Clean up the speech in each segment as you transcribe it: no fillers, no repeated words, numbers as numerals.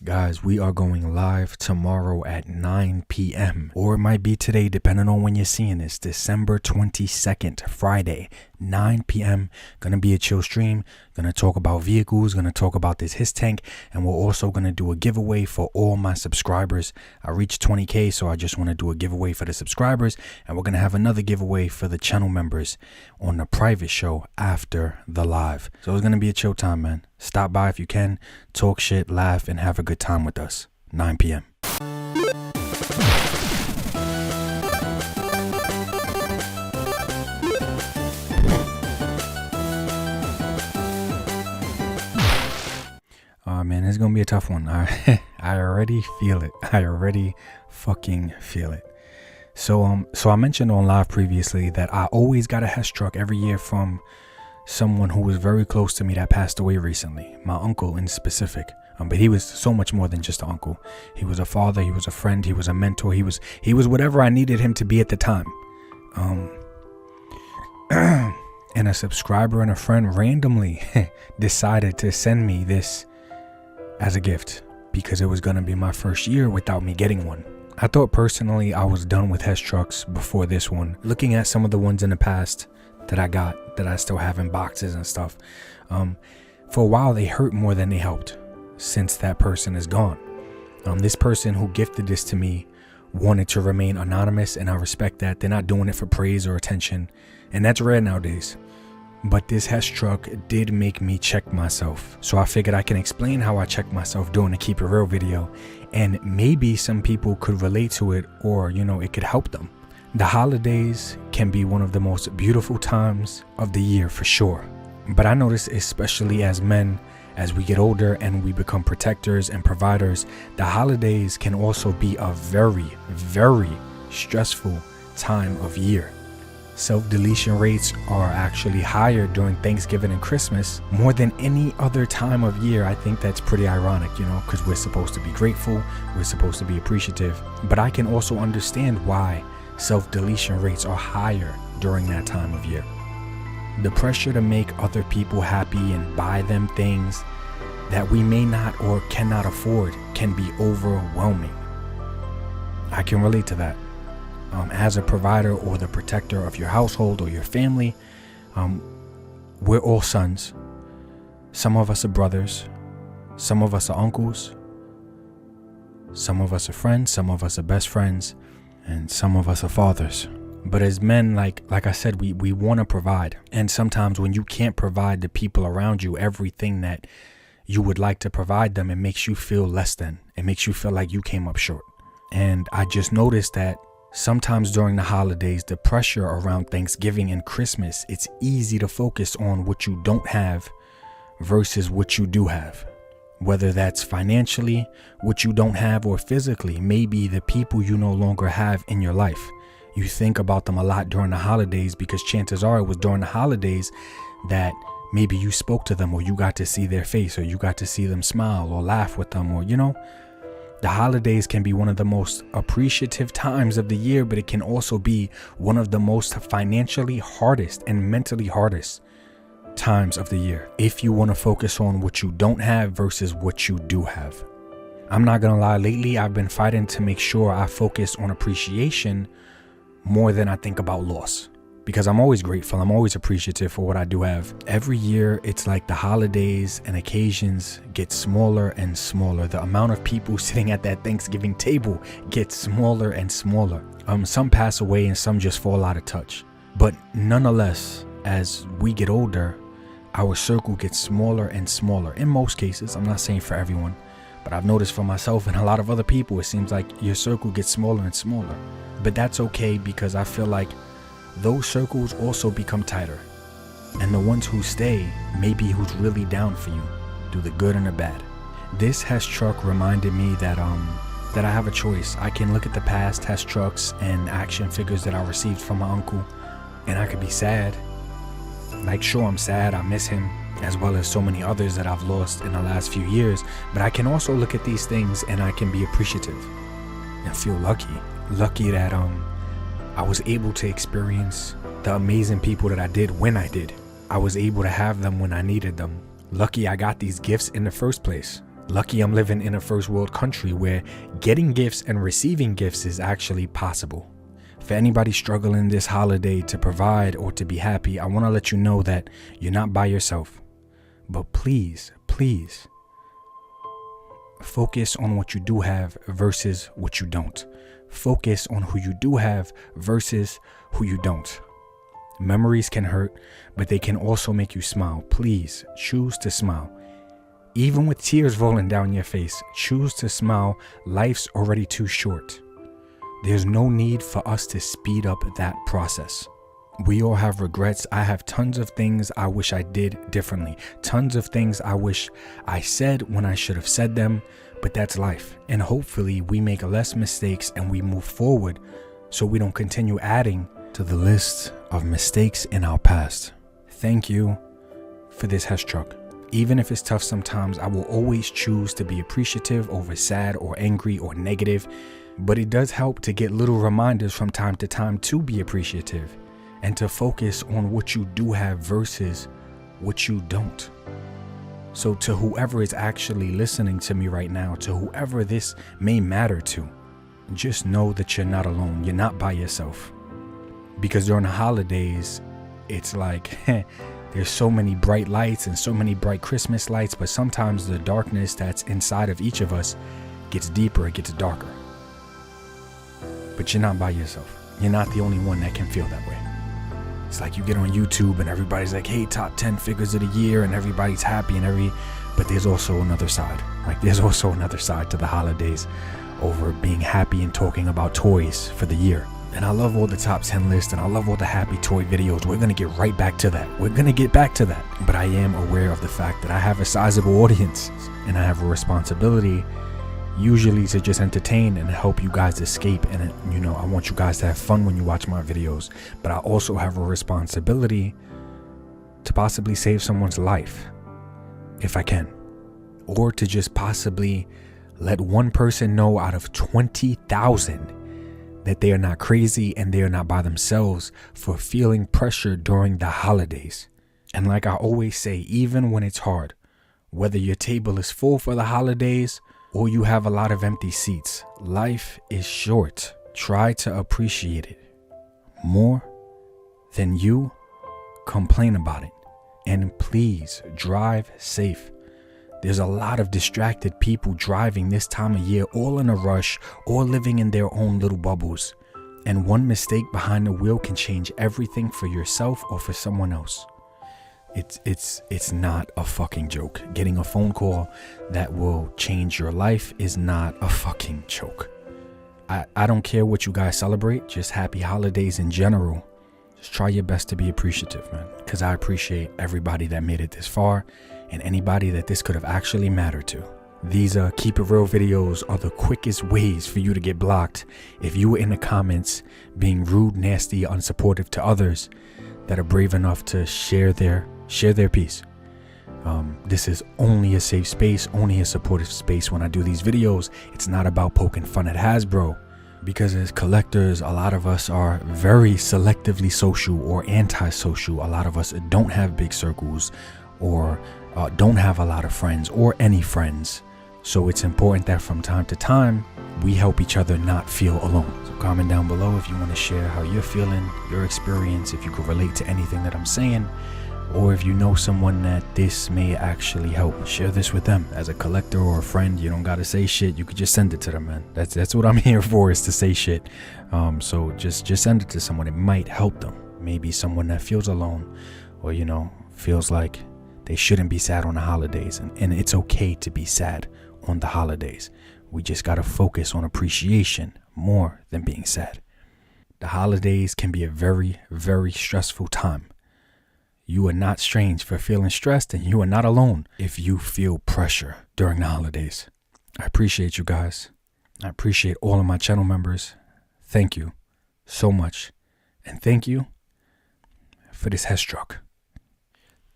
Guys, we are going live tomorrow at 9 p.m. or it might be today, depending on when you're seeing this. December 22nd, Friday, 9 p.m. Gonna be a chill stream. Gonna talk about vehicles, gonna talk about this his tank, and we're also gonna do a giveaway for all my subscribers. I reached 20k, so I just want to do a giveaway for the subscribers, and we're gonna have another giveaway for the channel members on the private show after the live. So it's gonna be a chill time, man. Stop by if you can, talk shit, laugh, and have a good time with us. 9 p.m. Oh man, it's gonna be a tough one. I already feel it. I already fucking feel it. So I mentioned on live previously that I always got a Hess truck every year from someone who was very close to me that passed away recently, my uncle in specific. But he was so much more than just an uncle. He was a father, he was a friend, he was a mentor, he was whatever I needed him to be at the time. And a subscriber and a friend randomly decided to send me this as a gift because it was gonna be my first year without me getting one. I thought personally I was done with Hess trucks before this one. Looking at some of the ones in the past that I got, that I still have in boxes and stuff, for a while they hurt more than they helped since that person is gone. This person who gifted this to me wanted to remain anonymous, and I respect that. They're not doing it for praise or attention, and that's rare nowadays. But this Hess truck did make me check myself, so I figured I can explain how I check myself doing a Keep It Real video, and maybe some people could relate to it, or it could help them. The holidays can be one of the most beautiful times of the year for sure. But I notice, especially as men, as we get older and we become protectors and providers, the holidays can also be a very, very stressful time of year. Self-deletion rates are actually higher during Thanksgiving and Christmas more than any other time of year. I think that's pretty ironic, because we're supposed to be grateful, we're supposed to be appreciative. But I can also understand why self-deletion rates are higher during that time of year. The pressure to make other people happy and buy them things that we may not or cannot afford can be overwhelming. I can relate to that. As a provider or the protector of your household or your family, we're all sons. Some of us are brothers, some of us are uncles, some of us are friends, some of us are best friends, and some of us are fathers. But as men, like I said, we want to provide. And sometimes when you can't provide the people around you everything that you would like to provide them, it makes you feel less than. It makes you feel like you came up short. And I just noticed that sometimes during the holidays, the pressure around Thanksgiving and Christmas, it's easy to focus on what you don't have versus what you do have. Whether that's financially, what you don't have, or physically, maybe the people you no longer have in your life. You think about them a lot during the holidays because chances are it was during the holidays that maybe you spoke to them, or you got to see their face, or you got to see them smile or laugh with them, or the holidays can be one of the most appreciative times of the year, but it can also be one of the most financially hardest and mentally hardest times of the year if you want to focus on what you don't have versus what you do have. I'm not gonna lie, lately I've been fighting to make sure I focus on appreciation more than I think about loss, because I'm always grateful, I'm always appreciative for what I do have. Every year it's like the holidays and occasions get smaller and smaller. The amount of people sitting at that Thanksgiving table gets smaller and smaller. Some pass away and some just fall out of touch, but nonetheless, as we get older, our circle gets smaller and smaller. In most cases, I'm not saying for everyone, but I've noticed for myself and a lot of other people, it seems like your circle gets smaller and smaller. But that's okay, because I feel like those circles also become tighter. And the ones who stay may be who's really down for you, through the good and the bad. This Hess truck reminded me that I have a choice. I can look at the past Hess trucks and action figures that I received from my uncle, and I could be sad. Like, sure, I'm sad, I miss him, as well as so many others that I've lost in the last few years. But I can also look at these things and I can be appreciative and feel lucky that I was able to experience the amazing people that I did when I did. I was able to have them when I needed them. Lucky I got these gifts in the first place. Lucky I'm living in a first world country where getting gifts and receiving gifts is actually possible. For anybody struggling this holiday to provide or to be happy, I want to let you know that you're not by yourself. But please, please, focus on what you do have versus what you don't. Focus on who you do have versus who you don't. Memories can hurt, but they can also make you smile. Please choose to smile. Even with tears rolling down your face, choose to smile. Life's already too short. There's no need for us to speed up that process. We all have regrets. I have tons of things I wish I did differently. Tons of things I wish I said when I should have said them, but that's life. And hopefully we make less mistakes and we move forward so we don't continue adding to the list of mistakes in our past. Thank you for this Hess truck. Even if it's tough sometimes, I will always choose to be appreciative over sad or angry or negative. But it does help to get little reminders from time to time to be appreciative and to focus on what you do have versus what you don't. So to whoever is actually listening to me right now, to whoever this may matter to, just know that you're not alone. You're not by yourself. Because during the holidays, it's like there's so many bright lights and so many bright Christmas lights, but sometimes the darkness that's inside of each of us gets deeper, it gets darker. But you're not by yourself. You're not the only one that can feel that way. It's like you get on YouTube and everybody's like, hey, top 10 figures of the year, and everybody's happy but there's also another side. Like there's also another side to the holidays over being happy and talking about toys for the year. And I love all the top 10 lists and I love all the happy toy videos. We're going to get right back to that. We're going to get back to that. But I am aware of the fact that I have a sizable audience and I have a responsibility usually to just entertain and help you guys escape. And, I want you guys to have fun when you watch my videos. But I also have a responsibility to possibly save someone's life if I can. Or to just possibly let one person know out of 20,000 that they are not crazy and they are not by themselves for feeling pressure during the holidays. And like I always say, even when it's hard, whether your table is full for the holidays or you have a lot of empty seats, life is short. Try to appreciate it more than you complain about it. And please drive safe. There's a lot of distracted people driving this time of year, all in a rush, or living in their own little bubbles. And one mistake behind the wheel can change everything for yourself or for someone else. It's not a fucking joke. Getting a phone call that will change your life is not a fucking joke. I don't care what you guys celebrate, just happy holidays in general. Just try your best to be appreciative, man, because I appreciate everybody that made it this far and anybody that this could have actually mattered to. These keep it real videos are the quickest ways for you to get blocked if you were in the comments being rude, nasty, unsupportive to others that are brave enough to share their piece. This is only a safe space, only a supportive space. When I do these videos, it's not about poking fun at Hasbro, because as collectors, a lot of us are very selectively social or antisocial. A lot of us don't have big circles or don't have a lot of friends or any friends. So it's important that from time to time, we help each other not feel alone. So comment down below if you want to share how you're feeling, your experience, if you could relate to anything that I'm saying, or if you know someone that this may actually help. Share this with them. As a collector or a friend, you don't gotta say shit. You could just send it to them, man. That's what I'm here for, is to say shit. So just send it to someone. It might help them. Maybe someone that feels alone, or feels like they shouldn't be sad on the holidays, and it's okay to be sad on the holidays. We just gotta focus on appreciation more than being sad. The holidays can be a very, very stressful time. You are not strange for feeling stressed, and you are not alone if you feel pressure during the holidays. I appreciate you guys. I appreciate all of my channel members. Thank you so much. And thank you for this Hess truck.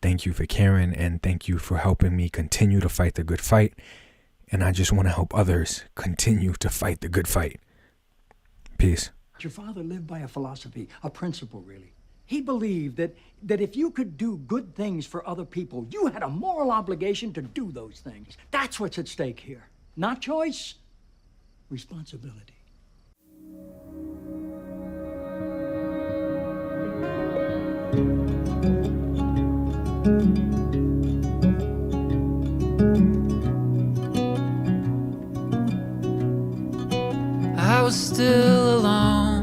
Thank you for caring, and thank you for helping me continue to fight the good fight. And I just want to help others continue to fight the good fight. Peace. Your father lived by a philosophy, a principle, really. He believed that if you could do good things for other people, you had a moral obligation to do those things. That's what's at stake here. Not choice, responsibility. I was still alone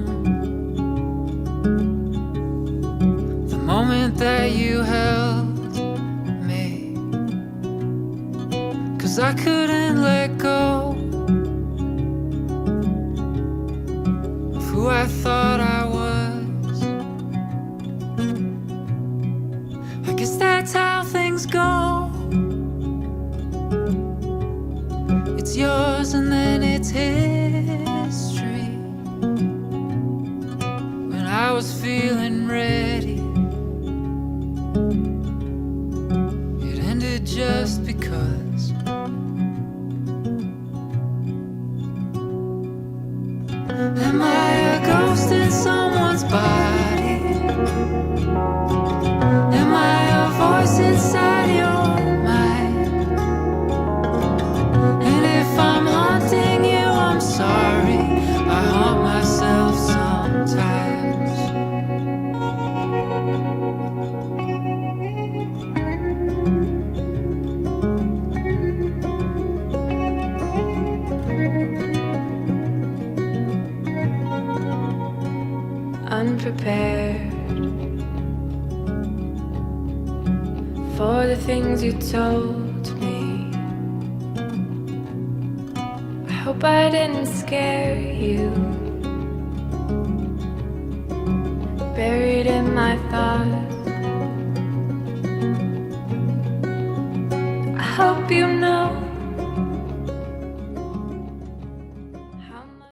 the moment that you held me, 'cause I couldn't let go of who I thought I was. I guess that's how things go. It's yours and then it's history. When I was feeling ready, it ended just because. Am I a ghost in someone's body? Am I a voice inside your mind? And if I'm haunting you, I'm sorry. I haunt myself sometimes. Unprepared for the things you told me. I hope I didn't scare you. Buried in my thoughts, I hope you know